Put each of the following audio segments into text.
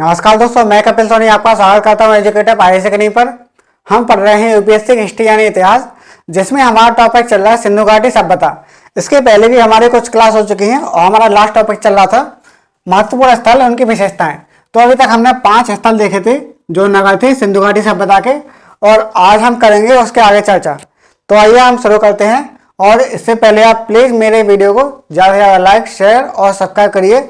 नमस्कार दोस्तों, मैं कपिल सोनी आपका स्वागत करता हूं एजुकेटिव आईएएस अकेडमी पर। हम पढ़ रहे हैं यूपीएससी हिस्ट्री यानी इतिहास, जिसमें हमारा टॉपिक चल रहा है सिंधु घाटी सभ्यता। इसके पहले भी हमारे कुछ क्लास हो चुकी हैं और हमारा लास्ट टॉपिक चल रहा था महत्वपूर्ण स्थल, उनकी विशेषताएं। तो अभी तक हमने 5 स्थल देखे थे जो नगर थे सिंधु घाटी सभ्यता के, और आज हम करेंगे उसके आगे चर्चा। तो आइए हम शुरू करते हैं। और इससे पहले आप प्लीज़ मेरे वीडियो को ज़्यादा से ज़्यादा लाइक, शेयर और सब्सक्राइब करिए,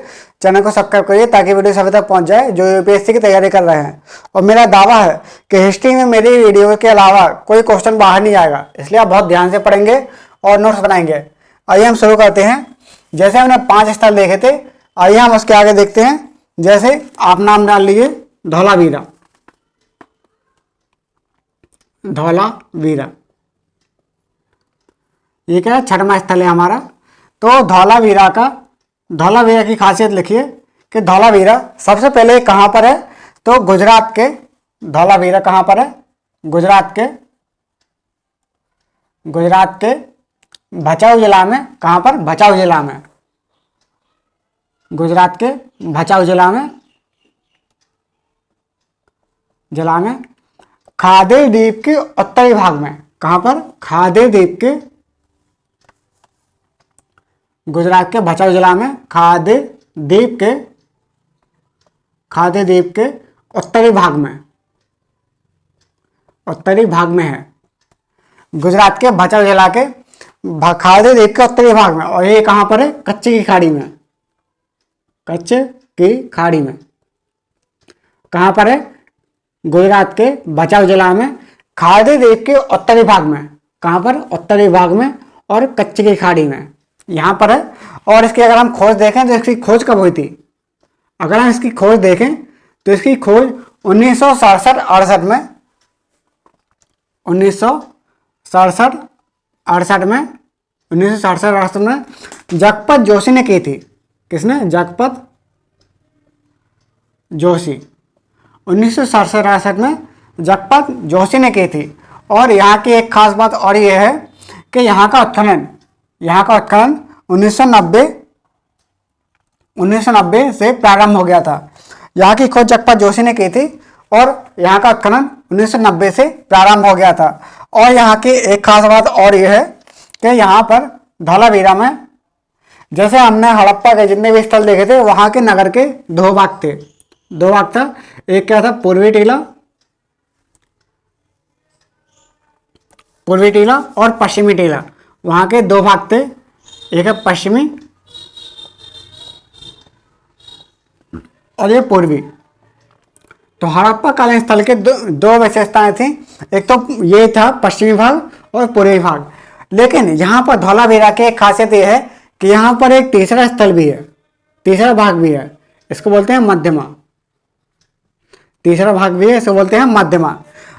चैनल को सब्सक्राइब करिए ताकि वीडियो सभी तक पहुंच जाए जो यूपीएससी की तैयारी कर रहे हैं। और मेरा दावा है कि हिस्ट्री में मेरी वीडियो के अलावा कोई क्वेश्चन बाहर नहीं आएगा, इसलिए आप बहुत ध्यान से पढ़ेंगे और नोट्स बनाएंगे। आइए हम शुरू करते हैं। जैसे हमने 5 स्थल देखे थे, आइए हम उसके आगे देखते हैं। जैसे आप नाम डाल लीजिए धौलावीरा। धौलावीरा ये क्या है, 6वां स्थल है हमारा। तो धौलावीरा की खासियत लिखिए कि धौलावीरा सबसे पहले कहाँ पर है, तो गुजरात के। धौलावीरा कहाँ पर है? गुजरात के भचाऊ जिला में। कहाँ पर? भचाऊ जिला में। गुजरात के भचाऊ जिला में खादी द्वीप के उत्तरी भाग में। कहाँ पर? खादी द्वीप के, गुजरात के भचाऊ जिला में खादी द्वीप के उत्तरी भाग में है। गुजरात के भचाऊ जिला के खादी द्वीप के उत्तरी भाग में। और ये कहाँ पर है? कच्छ की खाड़ी में। कहाँ पर है? गुजरात के भचाऊ जिला में खादी द्वीप के उत्तरी भाग में। कहाँ पर? उत्तरी भाग में और कच्छ की खाड़ी में, यहाँ पर है। और इसकी अगर हम खोज देखें तो इसकी खोज कब हुई थी? अगर हम इसकी खोज देखें तो इसकी खोज 1967-68 में 1967-68 में जगपत जोशी ने की थी। किसने? जगपत जोशी। 1967-68 में जगपत जोशी ने की थी। और यहाँ की एक खास बात और ये है कि यहाँ का उत्खनन 1990 से प्रारंभ हो गया था। यहाँ की खोज जगपत जोशी ने की थी और यहाँ का उत्खनन 1990 से प्रारंभ हो गया था। और यहाँ की एक खास बात और ये है कि यहाँ पर धौलावीरा में, जैसे हमने हड़प्पा के जितने भी स्थल देखे थे, वहाँ के नगर के 2 भाग थे। 2 भाग था। एक क्या था? पूर्वी टीला और पश्चिमी टीला। वहाँ के 2 भाग थे, एक है पश्चिमी और ये पूर्वी। तो हड़प्पा कालीन स्थल के दो विशेषताएं थी। एक तो ये था पश्चिमी भाग और पूर्वी भाग। लेकिन यहाँ पर धौलावीरा की एक खासियत ये है कि यहाँ पर एक तीसरा स्थल भी है, तीसरा भाग भी है। इसको बोलते हैं मध्यमा। तीसरा भाग भी है, इसको बोलते हैं मध्यमा।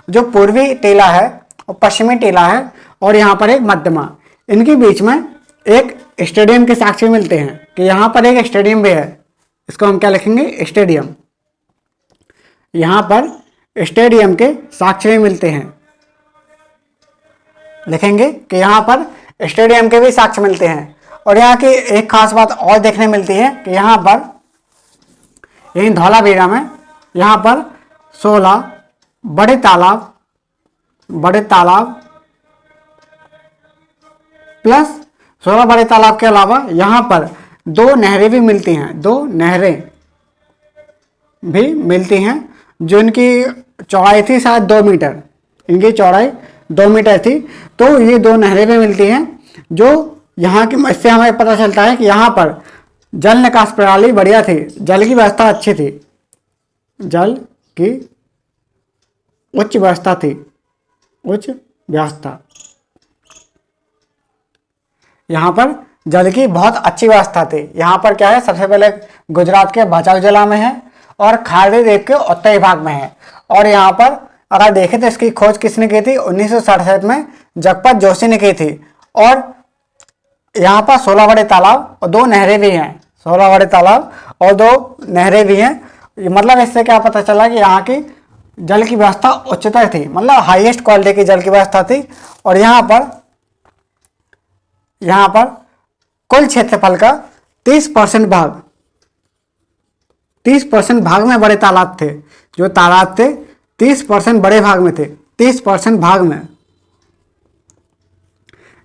जो पूर्वी टीला है और पश्चिमी टीला है और यहाँ पर एक मध्यमा, इनके बीच में एक स्टेडियम के साक्ष्य मिलते हैं कि यहाँ पर एक स्टेडियम भी है। इसको हम क्या लिखेंगे? स्टेडियम। यहाँ पर स्टेडियम के साक्ष्य भी मिलते हैं। लिखेंगे कि यहाँ पर स्टेडियम के भी साक्ष्य मिलते हैं। और यहाँ की एक खास बात और देखने मिलती है कि यहाँ पर, यही धौलावीरा में, यहाँ पर 16 बड़े तालाब प्लस 16 बड़े तालाब के अलावा यहाँ पर 2 नहरें भी मिलती हैं। 2 नहरें भी मिलती हैं जो इनकी चौड़ाई थी शायद 2 मीटर। इनकी चौड़ाई 2 मीटर थी। तो ये 2 नहरें भी मिलती हैं जो यहाँ की, इससे हमें पता चलता है कि यहाँ पर जल निकास प्रणाली बढ़िया थी, जल की व्यवस्था अच्छी थी, जल की उच्च व्यवस्था। यहाँ पर जल की बहुत अच्छी व्यवस्था थी। यहाँ पर क्या है? सबसे पहले गुजरात के भचाऊ जिला में है और खादी द्वीप के उत्तरी भाग में है। और यहाँ पर अगर देखें तो इसकी खोज किसने की थी? 1967 में जगपत जोशी ने की थी। और यहाँ पर 16 बड़े तालाब और 2 नहरें भी हैं। 16 बड़े तालाब और 2 नहरें भी हैं। मतलब इससे क्या पता चला कि यहाँ की जल की व्यवस्था उच्चतर थी, मतलब हाईएस्ट क्वालिटी की जल की व्यवस्था थी। और यहाँ पर कुल क्षेत्रफल का 30% भाग 30% भाग में बड़े तालाब थे। जो तालाब थे 30% बड़े भाग में थे, 30% भाग में।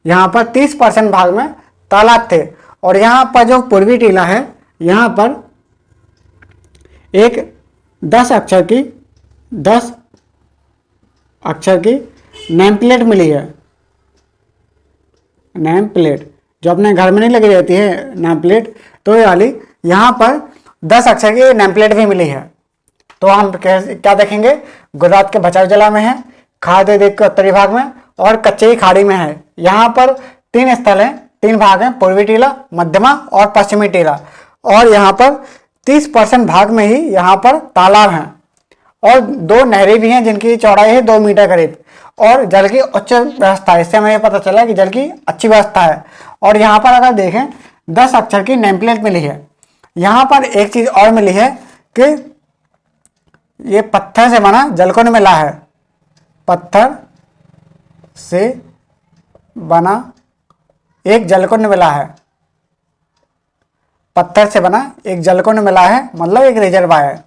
यहाँ पर 30% भाग में तालाब थे। और यहाँ पर जो पूर्वी टीला है, यहाँ पर एक 10 अक्षर की नेम प्लेट मिली है। नेम प्लेट जो अपने घर में नहीं लगी रहती है नेम प्लेट, तो ये वाली यहाँ पर 10 अक्षर की नेम प्लेट भी मिली है। तो हम क्या देखेंगे, गुजरात के भचाऊ जिला में है, खाद्य द्वीप के उत्तरी भाग में और कच्चे की खाड़ी में है। यहाँ पर 3 स्थल हैं, 3 भाग हैं, पूर्वी टीला, मध्यमा और पश्चिमी टीला। और यहाँ पर 30% भाग में ही यहाँ पर तालाब हैं और 2 नहरें भी हैं जिनकी चौड़ाई है 2 मीटर करीब। और जल की उच्च व्यवस्था है, इससे हमें ये पता चला कि जल की अच्छी व्यवस्था है। और यहाँ पर अगर देखें 10 अक्षर की नेम प्लेट मिली है। यहाँ पर एक चीज़ और मिली है कि ये पत्थर से बना जलकुंड मिला है। पत्थर से बना एक जलकुंड मिला है। पत्थर से बना एक जलकुंड मिला है, मतलब एक रिजर्वायर।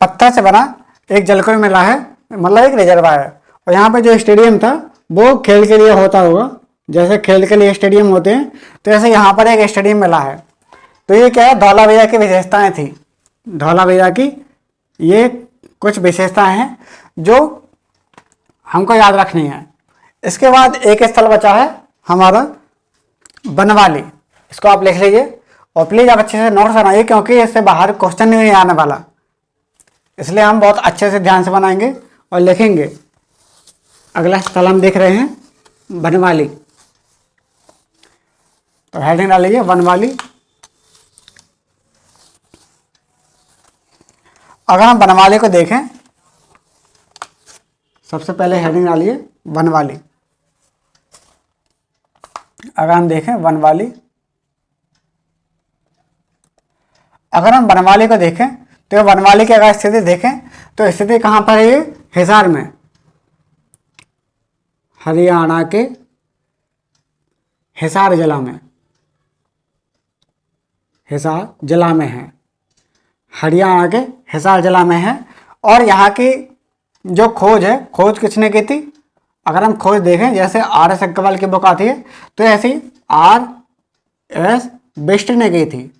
पत्थर से बना एक जलकुंड मिला है, मतलब एक रिजर्वायर। और यहाँ पे जो स्टेडियम था वो खेल के लिए होता होगा, जैसे खेल के लिए स्टेडियम होते हैं, तो ऐसे यहाँ पर एक स्टेडियम मिला है। तो ये क्या है, धौलावीरा की विशेषताएं थी। धौलावीरा की ये कुछ विशेषताएं हैं जो हमको याद रखनी है। इसके बाद एक स्थल बचा है हमारा बनवाली। इसको आप लिख लीजिए और प्लीज़ आप अच्छे से नोट्स बनाइए, क्योंकि इससे बाहर क्वेश्चन नहीं आने वाला, इसलिए हम बहुत अच्छे से ध्यान से बनाएंगे और लिखेंगे। अगला स्थल हम देख रहे हैं बनवाली, तो हेडिंग डाल लीजिए बनवाली। अगर हम बनवाली को देखें, सबसे पहले हेडिंग डालिए बनवाली। अगर हम देखें बनवाली, अगर हम बनवाली को देखें तो बनवाली की अगर स्थिति देखें तो स्थिति कहाँ पर है, ये हिसार में, हरियाणा के हिसार जिला में, हिसार जिला में है, हरियाणा के हिसार जिला में है। और यहाँ की जो खोज है, खोज किसने की थी, अगर हम खोज देखें जैसे RS अग्रवाल की बुक आती है, तो ऐसी RS बिष्ट ने की थी।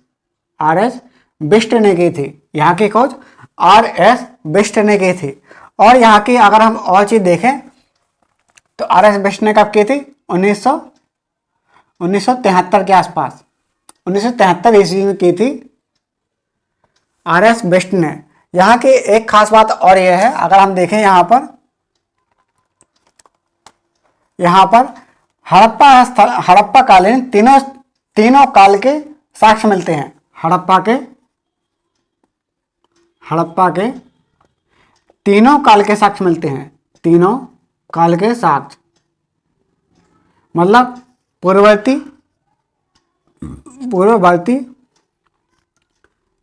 RS बिष्ट ने की थी यहाँ की खोज, RS बिष्ट ने की थी। और यहाँ की अगर हम और चीज़ देखें तो RS बिष्ट ने कब की थी, 1973 के आसपास, 1973 ईस्वी में की थी RS बिष्ट ने। यहाँ की एक खास बात और यह है, अगर हम देखें यहाँ पर हड़प्पा कालीन तीनों काल के साक्ष्य मिलते हैं। हड़प्पा के तीनों काल के साक्ष्य मिलते हैं। तीनों काल के साक्ष्य मतलब पूर्ववर्ती,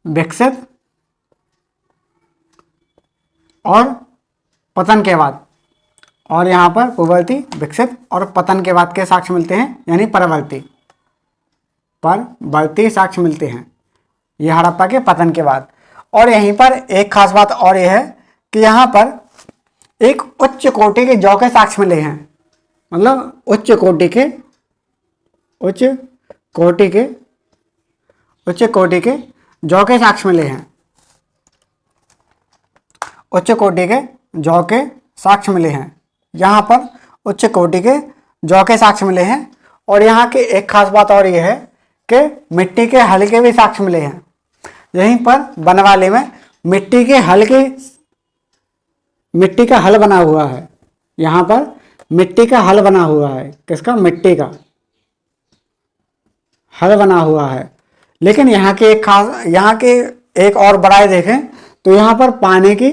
विकसित और पतन के बाद। और यहाँ पर पूर्ववर्ती, विकसित और पतन के बाद के साक्ष्य मिलते हैं, यानी परवर्ती साक्ष्य मिलते हैं, ये हड़प्पा के पतन के बाद। और यहीं पर एक खास बात और यह है कि यहाँ पर एक उच्च कोटि के जौ के साक्ष्य मिले हैं, मतलब उच्च कोटि के जौ के साक्ष्य मिले हैं। उच्च कोटि के जौ के साक्ष्य मिले हैं, यहाँ पर उच्च कोटि के जौ के साक्ष्य मिले हैं। और यहाँ की एक खास बात और यह है कि मिट्टी के हल के भी साक्ष्य मिले हैं। यहीं पर बनवाली में मिट्टी का हल बना हुआ है। यहाँ पर मिट्टी का हल बना हुआ है, किसका, मिट्टी का हल बना हुआ है। लेकिन यहाँ की एक और बड़ाई देखें तो यहाँ पर पानी की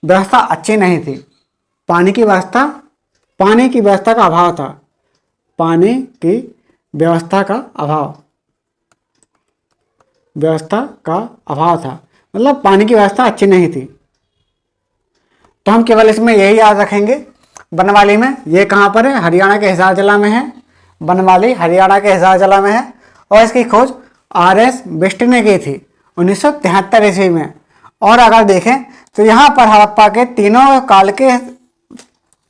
व्यवस्था अच्छी नहीं थी। पानी की व्यवस्था का अभाव था। पानी की व्यवस्था का अभाव था, मतलब पानी की व्यवस्था अच्छी नहीं थी। तो हम केवल इसमें यही याद रखेंगे, बनवाली में ये कहाँ पर है, हरियाणा के हिसार जिला में है। बनवाली हरियाणा के हिसार जिला में है और इसकी खोज RS बिष्ट ने की थी 1973 ईस्वी में। और अगर देखें तो यहाँ पर हड़प्पा के तीनों काल के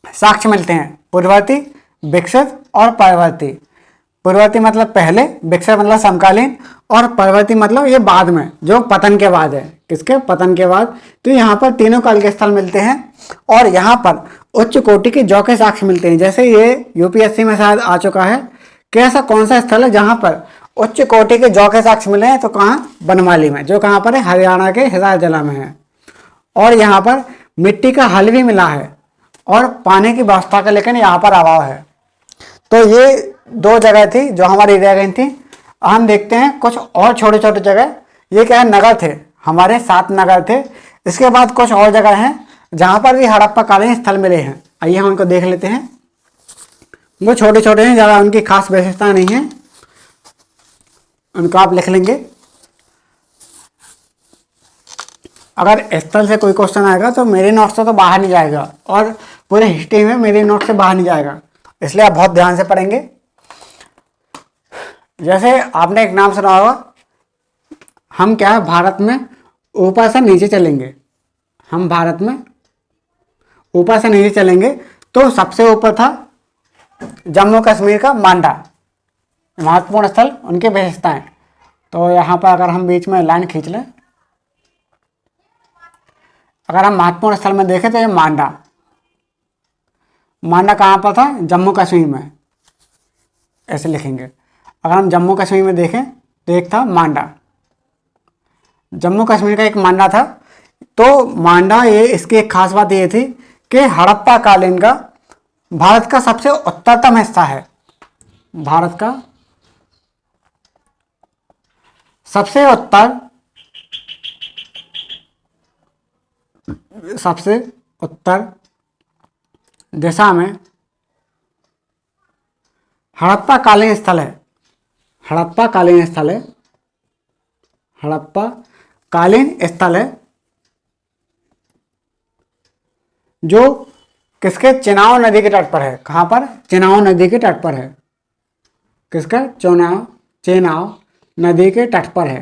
साक्ष्य मिलते हैं, पूर्ववर्ती, विकसित और परवर्ती। पूर्ववर्ती मतलब पहले, विकसित मतलब समकालीन, और परवर्ती मतलब ये बाद में, जो पतन के बाद है। किसके? पतन के बाद। तो यहाँ पर तीनों काल के स्थल मिलते हैं और यहाँ पर उच्च कोटि के जौ के साक्ष्य मिलते हैं। जैसे ये यूपीएससी में शायद आ चुका है कि ऐसा कौन सा स्थल है जहाँ पर उच्च कोटि के जौ के साक्ष्य मिले हैं, तो कहाँ? बनमाली में, जो कहाँ पर है? हरियाणा के हिसार जिला में है। और यहाँ पर मिट्टी का हल भी मिला है और पानी की व्यवस्था का लेकिन यहाँ पर अभाव है। तो ये 2 जगह थी जो हमारी रह गई थी। हम देखते हैं कुछ और छोटे छोटे जगह। ये क्या है? नगर थे, हमारे 7 नगर थे। इसके बाद कुछ और जगह हैं जहाँ पर भी हड़प्पा कालीन स्थल मिले हैं। आइए हम उनको देख लेते हैं। वो छोटे छोटे हैं, ज़्यादा उनकी खास विशेषता नहीं है, उनको आप लिख लेंगे। अगर स्थल से कोई क्वेश्चन आएगा तो मेरे नोट से तो बाहर नहीं जाएगा और पूरे हिस्ट्री में मेरे नोट से बाहर नहीं जाएगा, इसलिए आप बहुत ध्यान से पढ़ेंगे। जैसे आपने एक नाम सुना होगा, हम क्या है? भारत में ऊपर से नीचे चलेंगे। हम भारत में ऊपर से नीचे चलेंगे तो सबसे ऊपर था जम्मू कश्मीर का मांडा, महत्वपूर्ण स्थल, उनकी विशेषताएं। तो यहाँ पर अगर हम बीच में लाइन खींच लें, अगर हम महत्वपूर्ण स्थल में देखें तो ये मांडा, मांडा कहाँ पर था? जम्मू कश्मीर में, ऐसे लिखेंगे। अगर हम जम्मू कश्मीर में देखें तो एक था मांडा, जम्मू कश्मीर का एक मांडा था। तो मांडा, ये इसकी एक खास बात ये थी कि हड़प्पा कालीन का भारत का सबसे उत्तरतम हिस्सा है। भारत का सबसे उत्तर दिशा में हड़प्पा कालीन स्थल है। हड़प्पा कालीन स्थल है, हड़प्पा कालीन स्थल है जो किसके? चेनाब नदी के तट पर है। कहाँ पर? चेनाब नदी के तट पर है। किसका? चेनाब नदी के तट पर है।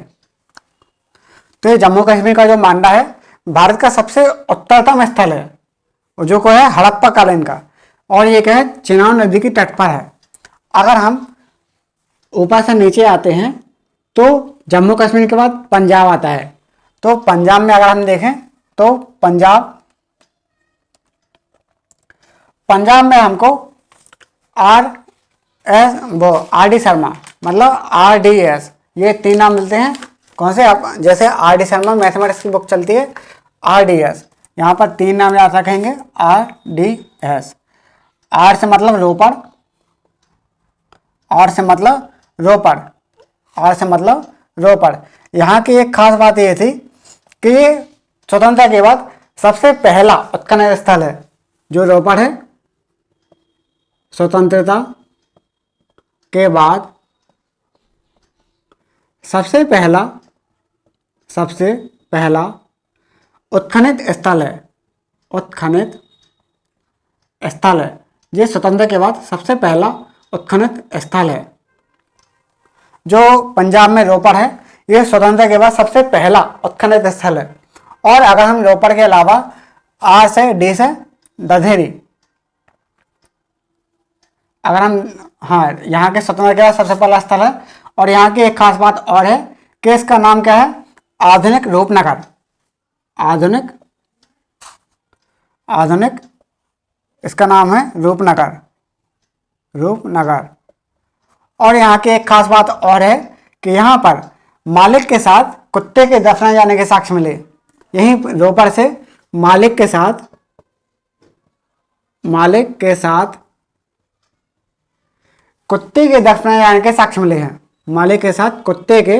तो ये जम्मू कश्मीर का जो मांडा है भारत का सबसे उत्तरतम स्थल है, जो को है हड़प्पा कालीन का, और ये क्या है? चेनाब नदी के तट पर है। अगर हम ऊपर से नीचे आते हैं तो जम्मू कश्मीर के बाद पंजाब आता है। तो पंजाब में अगर हम देखें तो पंजाब में हमको RD शर्मा मतलब RDS, ये 3 नाम मिलते हैं। कौन से? जैसे RD शर्मा मैथमेटिक्स की बुक चलती है, RDS, यहाँ पर 3 नाम याद रखेंगे। RDS, R से मतलब रोपड़, R से मतलब रोपड़, R से मतलब रोपड़। यहाँ की एक खास बात ये थी कि ये स्वतंत्रता के बाद सबसे पहला उत्खनन स्थल है, जो रोपड़ है। स्वतंत्रता के बाद सबसे पहला उत्खनित स्थल है, उत्खनित स्थल है। ये स्वतंत्रता के बाद सबसे पहला उत्खनित स्थल है। जो पंजाब में रोपड़ है, ये स्वतंत्रता के बाद सबसे पहला उत्खनित स्थल है। और अगर हम रोपड़ के अलावा R से D से दधेरी, अगर हम यहाँ के स्वतंत्रता के बाद सबसे पहला स्थल है। और यहाँ की एक खास बात और है कि इसका नाम क्या है? आधुनिक रूपनगर। आधुनिक इसका नाम है रूपनगर। और यहाँ की एक खास बात और है कि यहाँ पर मालिक के साथ कुत्ते के दफनाए जाने के साक्ष्य मिले। यहीं रोपड़ से मालिक के साथ कुत्ते के दफनाए जाने के साक्ष्य मिले हैं। मालिक के साथ कुत्ते के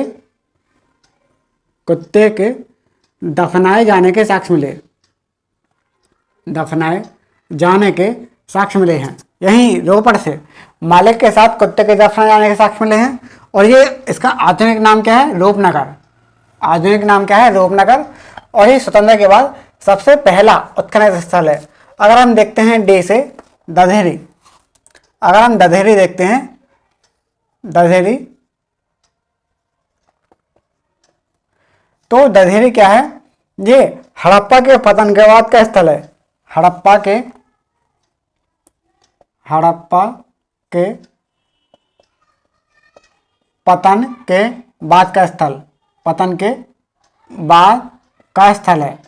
दफनाए जाने के साक्ष्य मिले, दफनाए जाने के साक्ष्य मिले हैं। यहीं रोपड़ से मालिक के साथ कुत्ते के दफनाए जाने के साक्ष्य मिले हैं। और ये इसका आधुनिक नाम क्या है? रूपनगर। आधुनिक नाम क्या है? रूपनगर। और ये स्वतंत्रता के बाद सबसे पहला उत्खनन स्थल है। अगर हम देखते हैं D से दधेरी, अगर हम दधेरी देखते हैं, दधेरी तो दधेरी क्या है, ये हड़प्पा के पतन के बाद का स्थल है। हड़प्पा के पतन के बाद का स्थल, पतन के बाद का स्थल है।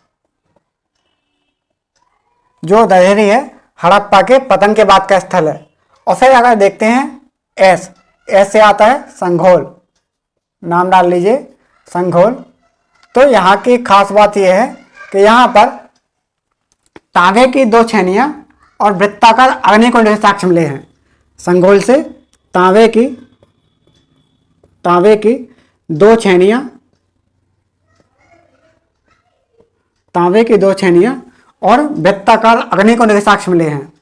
जो दधेरी है हड़प्पा के पतन के बाद का स्थल है। और फिर अगर देखते हैं एस से आता है संघोल, नाम डाल लीजिए संघोल। तो यहाँ की खास बात यह है कि यहाँ पर तांबे की 2 छेनियाँ और वृत्ताकार अग्निकुंड के साक्ष्य मिले हैं। संघोल से तांबे की 2 छेनियाँ, और वृत्ताकार अग्निकुंड के साक्ष्य मिले हैं।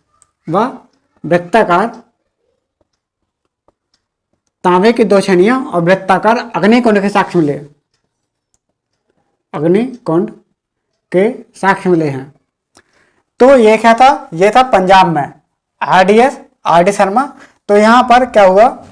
वह वृत्ताकार तांबे की 2 छेनियाँ और वृत्ताकार अग्निकुंड के साक्ष्य मिले, अग्निकुंड के साक्ष्य मिले हैं। तो ये क्या था, ये था पंजाब में आर डी शर्मा। तो यहाँ पर क्या हुआ,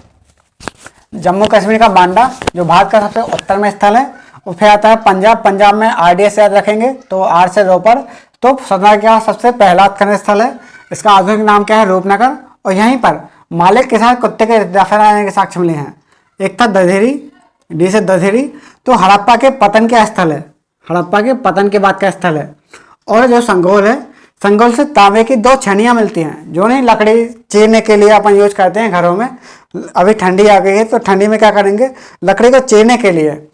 जम्मू कश्मीर का बांडा जो भारत का सबसे उत्तर में स्थल है। और फिर आता है पंजाब में RDS याद रखेंगे तो आर से रोपड़। तो सतना का सबसे पहला उत्खनन स्थल है। इसका आधुनिक नाम क्या है, रूपनगर। और यहीं पर मालिक के साथ कुत्ते के दफन आने के साक्ष्य मिले हैं। एक था दधेरी, डी से दधेरी। तो हड़प्पा के पतन का स्थल है, हड़प्पा के पतन के बाद का स्थल है। और जो संघोल है, संघोल से तांबे की 2 छेनियाँ मिलती हैं, जो नहीं लकड़ी चीरने के लिए अपन यूज करते हैं घरों में। अभी ठंडी आ गई है तो ठंडी में क्या करेंगे, लकड़ी को चीरने के लिए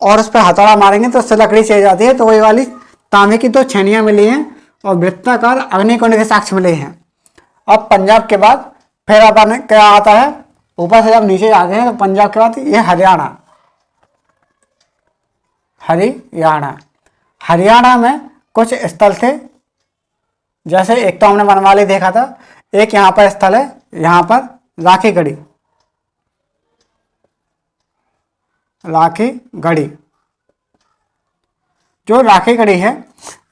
और उस पर हथौड़ा मारेंगे तो उससे लकड़ी चीर जाती है। तो वही वाली तांबे की 2 छेनियाँ मिली हैं और वृत्ताकार अग्निकुंड के साक्ष्य मिले हैं। अब पंजाब के बाद फिर अपन क्या आता है, ऊपर से जब नीचे आते हैं तो पंजाब के बाद ये हरियाणा में कुछ स्थल थे। जैसे एक तो हमने बनवाली देखा था, एक यहाँ पर स्थल है, यहाँ पर राखीगढ़ी। जो राखीगढ़ी है,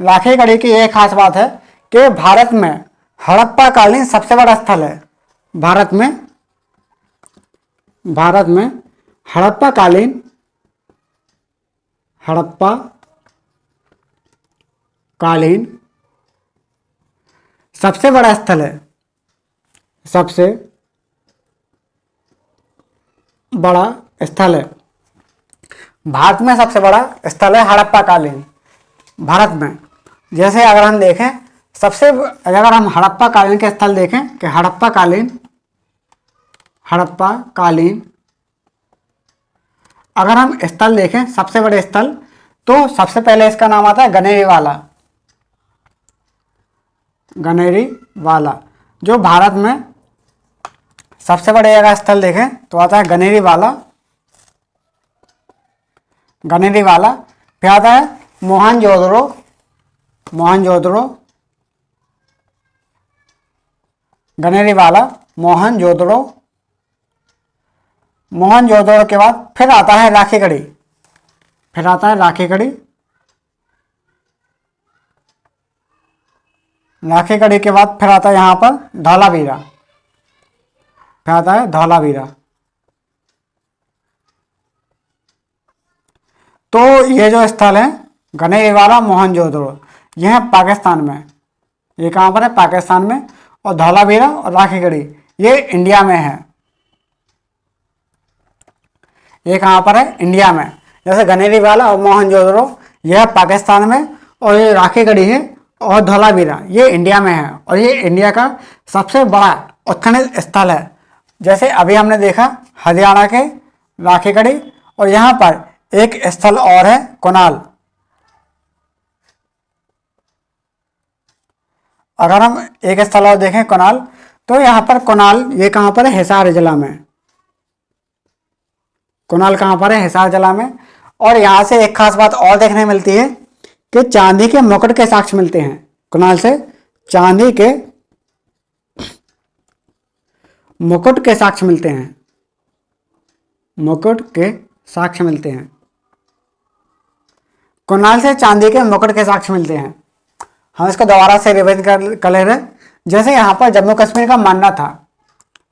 राखीगढ़ी की एक खास बात है कि भारत में हड़प्पा कालीन सबसे बड़ा स्थल है। भारत में हड़प्पा कालीन सबसे बड़ा स्थल है, सबसे बड़ा स्थल है। भारत में सबसे बड़ा स्थल है हड़प्पा कालीन, भारत में। जैसे अगर हम देखें अगर हम हड़प्पा कालीन के स्थल देखें कि हड़प्पा कालीन अगर हम स्थल देखें सबसे बड़े स्थल, तो सबसे पहले इसका नाम आता है गनेरी वाला। जो भारत में सबसे बड़े अगर स्थल देखें तो आता है गनेरी वाला। फिर आता है मोहनजोदड़ो। गनेरी वाला, मोहनजोदड़ो के बाद फिर आता है राखीगढ़ी। राखीगढ़ी के बाद फिर आता है यहाँ पर धौलावीरा। तो ये जो स्थल है गनेरी वाला, मोहनजोदड़ो, यह है पाकिस्तान में। ये कहाँ पर है, पाकिस्तान में। और धौलावीरा और राखीगढ़ी ये इंडिया में है। ये कहाँ पर है, इंडिया में। जैसे गनेरी वाला और मोहनजोदड़ो यह पाकिस्तान में, और ये राखीगढ़ी है और धौलावीरा ये इंडिया में है। और ये इंडिया का सबसे बड़ा उत्खनन स्थल है। जैसे अभी हमने देखा हरियाणा के राखीगढ़ी, और यहाँ पर एक स्थल और है कोनाल। अगर हम एक स्थल और देखें कोनाल, तो यहाँ पर कोनाल ये कहाँ पर है, हिसार जिला में। कोनाल कहाँ पर है, हिसार जिला में। और यहाँ से एक खास बात और देखने मिलती है कि चांदी के मुकुट के साक्ष्य मिलते हैं। कोनाल से चांदी के मुकुट के साक्ष्य मिलते हैं। कोनाल से चांदी के मुकुट के साक्ष्य मिलते हैं। हम इसको दोबारा से रिवाइज कर ले रहे हैं। जैसे यहाँ पर जम्मू कश्मीर का मांडा था,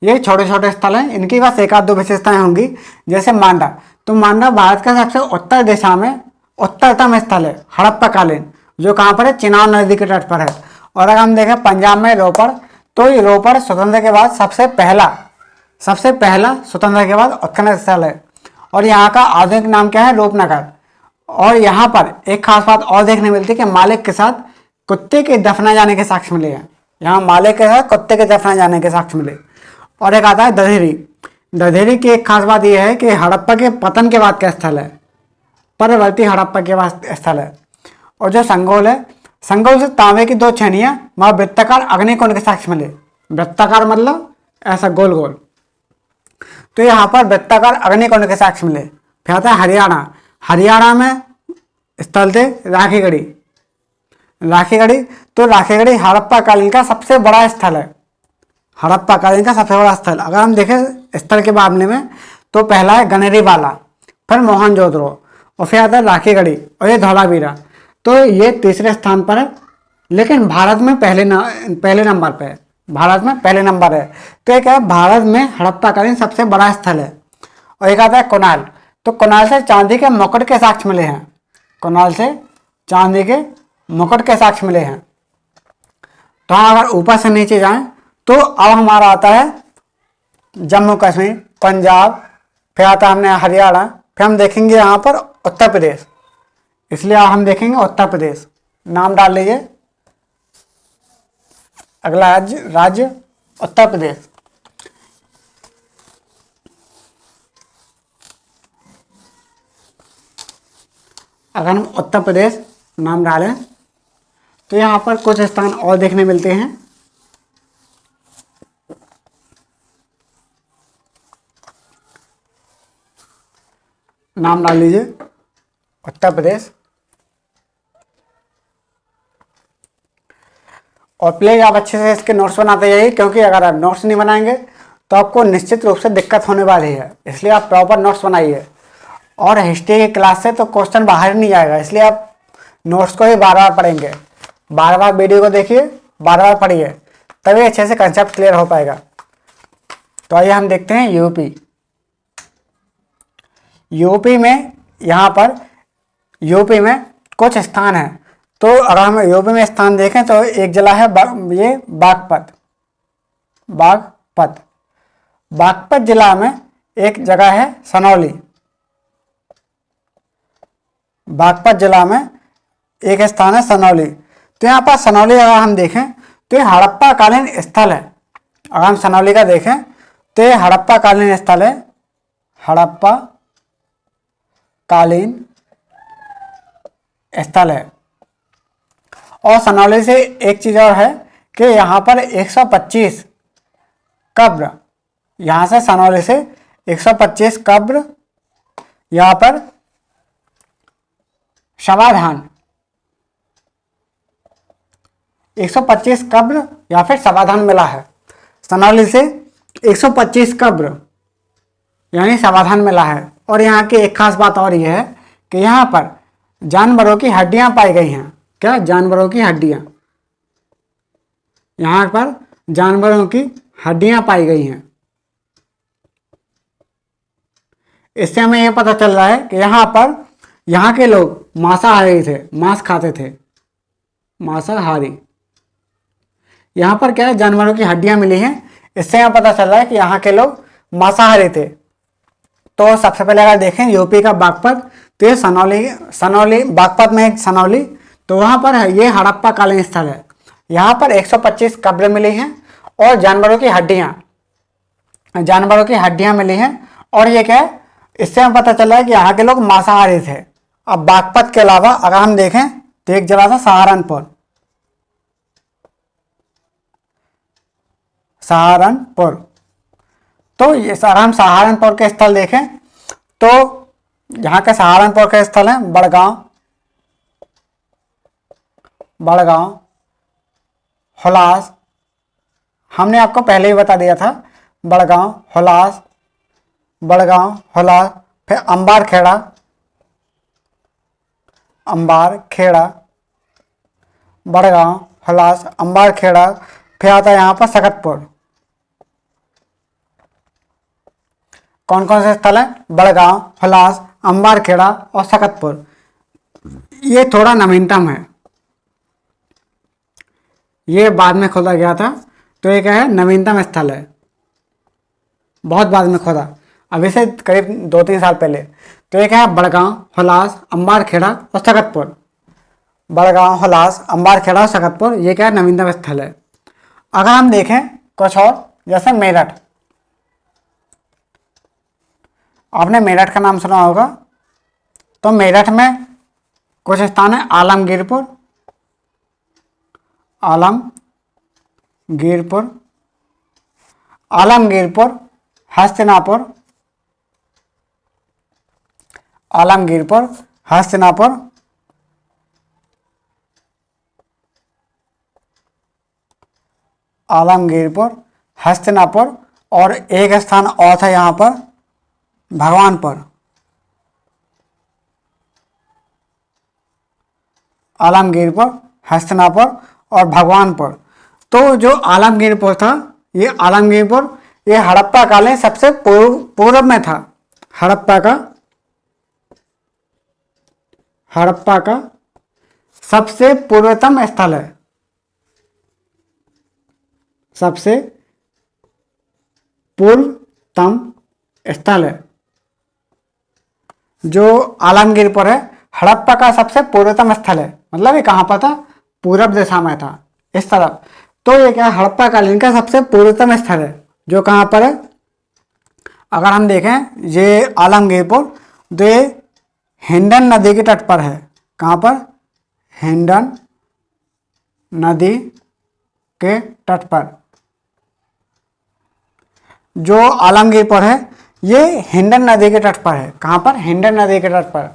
ये छोटे छोटे स्थल हैं, इनकी बस 1 आध 2 विशेषताएं होंगी। जैसे मांडा, तो मांडा भारत का सबसे उत्तर दिशा में उत्तरतम स्थल है हड़प्पा कालीन, जो कहाँ पर है, चिनाब नदी के तट पर है। और अगर हम देखें पंजाब में रोपड़, तो ये रोपड़ स्वतंत्र के बाद सबसे पहला स्वतंत्र के बाद उत्खनन स्थल है। और यहाँ का आधुनिक नाम क्या है, रूपनगर। और यहाँ पर एक खास बात और देखने मिलती है कि मालिक के साथ कुत्ते के दफनाए जाने के साक्ष्य मिले हैं। यहाँ मालिक के साथ कुत्ते के दफनाए जाने के साक्ष्य मिले। और एक आता है दधेरी। दधेरी की एक खास बात यह है कि हड़प्पा के पतन के बाद का स्थल है, परवर्ती हड़प्पा के बाद स्थल है। और जो संगोल है, संगोल से तांबे की 2 छेनियां वहाँ वृत्ताकार अग्निकुंड के साक्ष्य मिले। वृत्ताकार मतलब ऐसा गोल गोल, तो यहाँ पर वृत्ताकार अग्निकुंड के साक्ष्य मिले। फिर आता है हरियाणा। हरियाणा में स्थल थे राखीगढ़ी। तो राखीगढ़ी हड़प्पा कालीन का सबसे बड़ा स्थल है। हड़प्पा कालीन का सबसे बड़ा स्थल अगर हम देखें स्थल के मामले में, तो पहला है गनेरीवाला, फिर मोहनजोदड़ो, और फिर आता है राखीगढ़ी, और ये धौलावीरा। तो ये तीसरे स्थान पर है, लेकिन भारत में पहले नंबर पे है। भारत में पहले नंबर है। तो एक है भारत में हड़प्पा कालीन सबसे बड़ा स्थल है। और एक आता है कुणाल। तो कुणाल से चांदी के मुकुट के साक्ष्य मिले हैं। कुणाल से चांदी के मुकुट के साक्ष्य मिले हैं। तो हाँ, अगर ऊपर से नीचे जाएं तो अब हमारा आता है जम्मू कश्मीर, पंजाब, फिर आता है हमने हरियाणा, फिर हम देखेंगे यहाँ पर उत्तर प्रदेश। इसलिए हम देखेंगे उत्तर प्रदेश। नाम डाल लीजिए, अगला राज्य उत्तर प्रदेश। अगर हम उत्तर प्रदेश नाम डालें तो यहाँ पर कुछ स्थान और देखने मिलते हैं। नाम डाल लीजिए उत्तर प्रदेश। और प्लीज़ आप अच्छे से इसके नोट्स बनाते जाइए, क्योंकि अगर आप नोट्स नहीं बनाएंगे तो आपको निश्चित रूप से दिक्कत होने वाली है। इसलिए आप प्रॉपर नोट्स बनाइए। और हिस्ट्री की क्लास से तो क्वेश्चन बाहर नहीं आएगा, इसलिए आप नोट्स को ही बार बार पढ़ेंगे। बार बार वीडियो को देखिए, बार बार पढ़िए, तभी अच्छे से कंसेप्ट क्लियर हो पाएगा। तो आइए हम देखते हैं यूपी। यूपी में यहाँ पर यूपी में कुछ स्थान हैं। तो अगर हम यूपी में स्थान देखें तो एक जिला है ये बागपत जिला में एक जगह है सनौली। बागपत जिला में एक स्थान है सनौली। तो यहाँ पर सनौली अगर हम देखें तो ये हड़प्पा कालीन स्थल है। अगर हम सनौली का देखें तो ये हड़प्पा कालीन स्थल है, हड़प्पा कालीन स्थल है। और सनौली से एक चीज़ और है कि यहाँ पर 125 कब्र, यहाँ से सनौली से 125 कब्र यहाँ पर समाधान, 125 कब्र या फिर समाधान मिला है। सनौली से 125 कब्र यानी समाधान मिला है। और यहाँ की एक खास बात और यह है कि यहाँ पर जानवरों की हड्डियां पाई गई हैं। क्या? जानवरों की हड्डियां। यहाँ पर जानवरों की हड्डियां पाई गई हैं। इससे हमें यह पता चल रहा है कि यहाँ पर यहाँ के लोग मांसाहारी थे, मांस खाते थे, मांसाहारी। यहाँ पर क्या है, जानवरों की हड्डियां मिली हैं। इससे यहाँ पता चल रहा है कि यहाँ के लोग मांसाहारी थे। तो सबसे पहले अगर देखें यूपी का बागपत, तो ये सनौली बागपत में एक सनौली, तो वहाँ पर है ये हड़प्पा कालीन स्थल है। यहाँ पर 125 कब्र मिली हैं और जानवरों की हड्डियां मिली हैं। और ये क्या है, इससे हमें पता चल रहा है कि यहाँ के लोग मांसाहारी थे। अब बागपत के अलावा अगर हम देखें तो एक जिला था सहारनपुर। तो ये अगर हम सहारनपुर के स्थल देखें तो यहाँ के सहारनपुर के स्थल हैं बड़गांव, हुलास। हमने आपको पहले ही बता दिया था, बड़गांव, हुलास, फिर अंबारखेड़ा, बड़गांव, हुलास, अंबारखेड़ा, फिर आता है यहाँ पर सकतपुर। कौन कौन से स्थल हैं? बड़गांव, हुलास, अंबारखेड़ा और सकतपुर। ये थोड़ा नवीनतम है, ये बाद में खोदा गया था, तो ये क्या है, नवीनतम स्थल है, बहुत बाद में खोदा, अभी से करीब 2-3 साल पहले। तो ये क्या है, बड़गांव, हुलास, अंबारखेड़ा और सकतपुर। बड़गांव, हुलास, अंबारखेड़ा और सकतपुर, ये क्या है, नवीनतम स्थल है। अगर हम देखें कुछ और, जैसे मेरठ, आपने मेरठ का नाम सुना होगा। तो मेरठ में कुछ स्थान है, आलमगीरपुर, आलमगीरपुर, आलमगीरपुर, हस्तिनापुर, आलमगीरपुर, हस्तिनापुर, आलमगीरपुर, हस्तिनापुर, और एक स्थान और था यहाँ पर, भगवानपुर। आलमगीरपुर, हस्तिनापुर और भगवानपुर। तो जो आलमगीरपुर था, ये आलमगीरपुर, ये हड़प्पा कालीन सबसे पूर्व में था। हड़प्पा का सबसे पूर्वतम स्थल है, सबसे पूर्वतम स्थल है जो आलमगीरपुर है। हड़प्पा का सबसे पूर्वतम स्थल है, मतलब ये कहाँ पर था, पूरब दिशा में था, इस तरफ। तो ये क्या, हड़प्पा कालीन का सबसे पूर्वतम स्थल है, जो कहाँ पर है, अगर हम देखें ये आलमगीरपुर, तो ये हिंडन नदी के तट पर है। कहाँ पर, हिंडन नदी के तट पर। जो आलमगीरपुर है ये हिंडन नदी के तट पर है। कहाँ पर, हिंडन नदी के तट पर।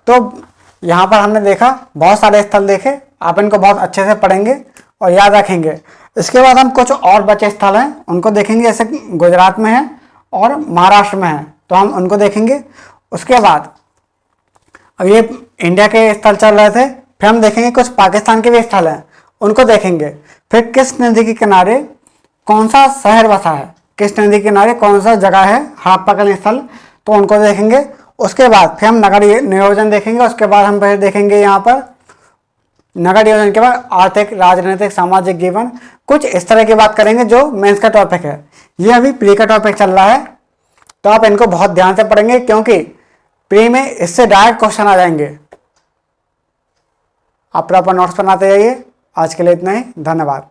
तो यहाँ पर हमने देखा, बहुत सारे स्थल देखे, आप इनको बहुत अच्छे से पढ़ेंगे और याद रखेंगे। इसके बाद हम कुछ और बचे स्थल हैं उनको देखेंगे, जैसे गुजरात में है और महाराष्ट्र में है, तो हम उनको देखेंगे। उसके बाद अब ये इंडिया के स्थल चल रहे थे, फिर हम देखेंगे कुछ पाकिस्तान के भी स्थल हैं, उनको देखेंगे। फिर किस नदी के किनारे कौन सा शहर बसा है, किस नदी के किनारे कौन सा जगह है हड़प्पा कालीन स्थल, तो उनको देखेंगे। उसके बाद फिर हम नगर नियोजन देखेंगे। उसके बाद हम फिर देखेंगे यहाँ पर नगर नियोजन के बाद आर्थिक, राजनीतिक, सामाजिक जीवन, कुछ इस तरह की बात करेंगे जो मेंस का टॉपिक है। ये अभी प्री का टॉपिक चल रहा है, तो आप इनको बहुत ध्यान से पढ़ेंगे, क्योंकि प्री में इससे डायरेक्ट क्वेश्चन आ जाएंगे। आप प्रॉपर नोट्स बनाते जाइए। आज के लिए इतना ही, धन्यवाद।